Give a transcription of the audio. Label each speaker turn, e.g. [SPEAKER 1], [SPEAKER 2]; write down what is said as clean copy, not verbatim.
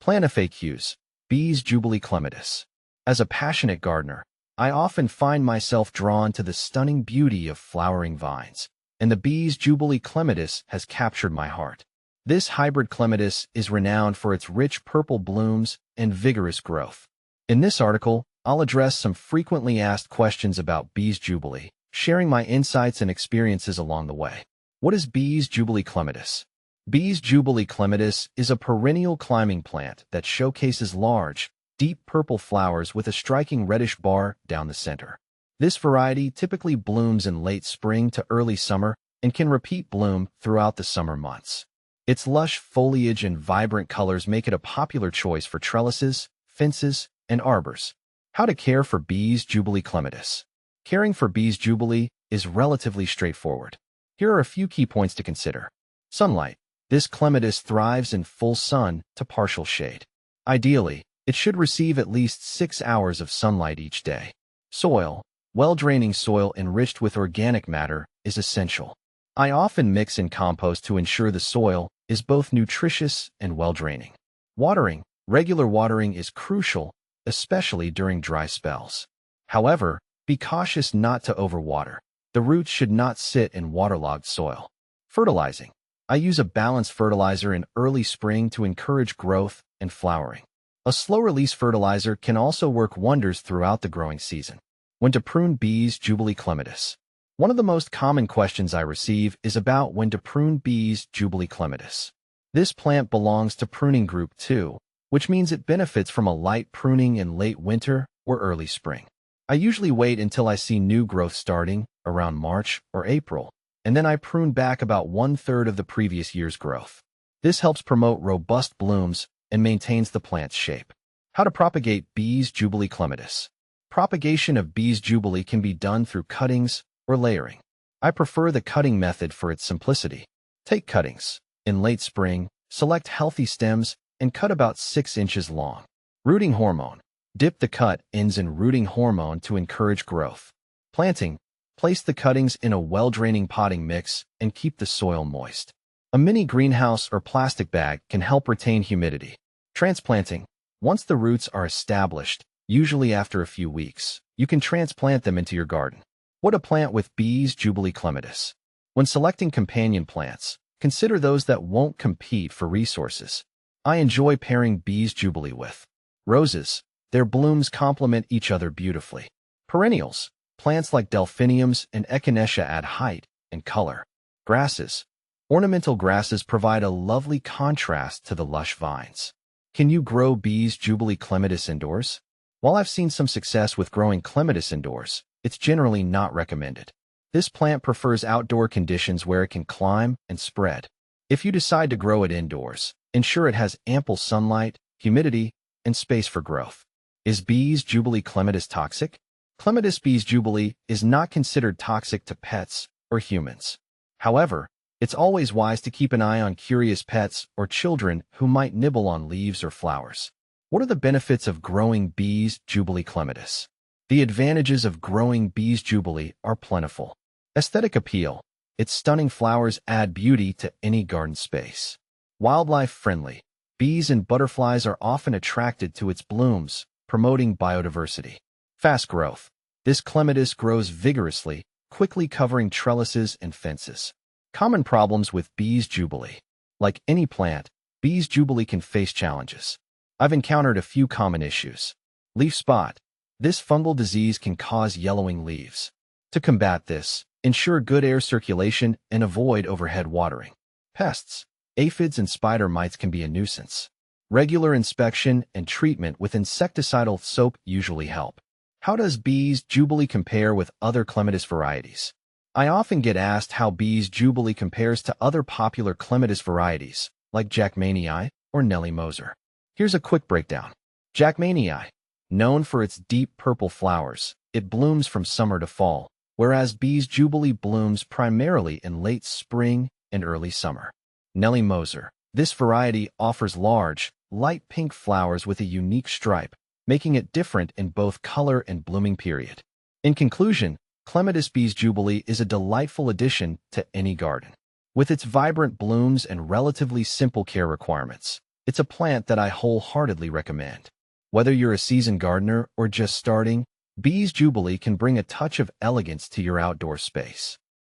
[SPEAKER 1] Plant FAQs. Bees Jubilee Clematis. As a passionate gardener, I often find myself drawn to the stunning beauty of flowering vines, and the Bees Jubilee Clematis has captured my heart. This hybrid clematis is renowned for its rich purple blooms and vigorous growth. In this article, I'll address some frequently asked questions about Bees Jubilee, sharing my insights and experiences along the way. What is Bees Jubilee Clematis? Bees Jubilee Clematis is a perennial climbing plant that showcases large, deep purple flowers with a striking reddish bar down the center. This variety typically blooms in late spring to early summer and can repeat bloom throughout the summer months. Its lush foliage and vibrant colors make it a popular choice for trellises, fences, and arbors. How to care for Bees Jubilee Clematis. Caring for Bees Jubilee is relatively straightforward. Here are a few key points to consider. Sunlight. This clematis thrives in full sun to partial shade. Ideally, it should receive at least 6 hours of sunlight each day. Soil. Well-draining soil enriched with organic matter is essential. I often mix in compost to ensure the soil is both nutritious and well-draining. Watering. Regular watering is crucial, especially during dry spells. However, be cautious not to overwater. The roots should not sit in waterlogged soil. Fertilizing. I use a balanced fertilizer in early spring to encourage growth and flowering. A slow-release fertilizer can also work wonders throughout the growing season. When to prune Bees Jubilee Clematis. One of the most common questions I receive is about when to prune Bees Jubilee Clematis. This plant belongs to pruning group 2, which means it benefits from a light pruning in late winter or early spring. I usually wait until I see new growth starting around March or April, and then I prune back about 1/3 of the previous year's growth. This helps promote robust blooms and maintains the plant's shape. How to propagate Bees Jubilee Clematis. Propagation of Bees Jubilee can be done through cuttings or layering. I prefer the cutting method for its simplicity. Take cuttings. In late spring, select healthy stems and cut about 6 inches long. Rooting hormone. Dip the cut ends in rooting hormone to encourage growth. Planting. Place the cuttings in a well-draining potting mix and keep the soil moist. A mini greenhouse or plastic bag can help retain humidity. Transplanting. Once the roots are established, usually after a few weeks, you can transplant them into your garden. What to plant with Bees Jubilee Clematis. When selecting companion plants, consider those that won't compete for resources. I enjoy pairing Bees Jubilee with roses. Their blooms complement each other beautifully. Perennials. Plants like delphiniums and echinacea add height and color. Grasses. Ornamental grasses provide a lovely contrast to the lush vines. Can you grow Bees Jubilee Clematis indoors? While I've seen some success with growing clematis indoors, it's generally not recommended. This plant prefers outdoor conditions where it can climb and spread. If you decide to grow it indoors, ensure it has ample sunlight, humidity, and space for growth. Is Bees Jubilee Clematis toxic? Clematis Bees Jubilee is not considered toxic to pets or humans. However, it's always wise to keep an eye on curious pets or children who might nibble on leaves or flowers. What are the benefits of growing Bees Jubilee Clematis? The advantages of growing Bees Jubilee are plentiful. Aesthetic appeal. Its stunning flowers add beauty to any garden space. Wildlife friendly. Bees and butterflies are often attracted to its blooms, promoting biodiversity. Fast growth. This clematis grows vigorously, quickly covering trellises and fences. Common problems with Bees Jubilee. Like any plant, Bees Jubilee can face challenges. I've encountered a few common issues. Leaf spot. This fungal disease can cause yellowing leaves. To combat this, ensure good air circulation and avoid overhead watering. Pests. Aphids and spider mites can be a nuisance. Regular inspection and treatment with insecticidal soap usually help. How does Bees Jubilee compare with other clematis varieties? I often get asked how Bees Jubilee compares to other popular clematis varieties, like Jackmanii or Nellie Moser. Here's a quick breakdown. Jackmanii. Known for its deep purple flowers, it blooms from summer to fall, whereas Bees Jubilee blooms primarily in late spring and early summer. Nellie Moser. This variety offers large, light pink flowers with a unique stripe, making it different in both color and blooming period. In conclusion, Clematis Bees Jubilee is a delightful addition to any garden. With its vibrant blooms and relatively simple care requirements, It's a plant that I wholeheartedly recommend. Whether you're a seasoned gardener or just starting, Bees Jubilee can bring a touch of elegance to your outdoor space.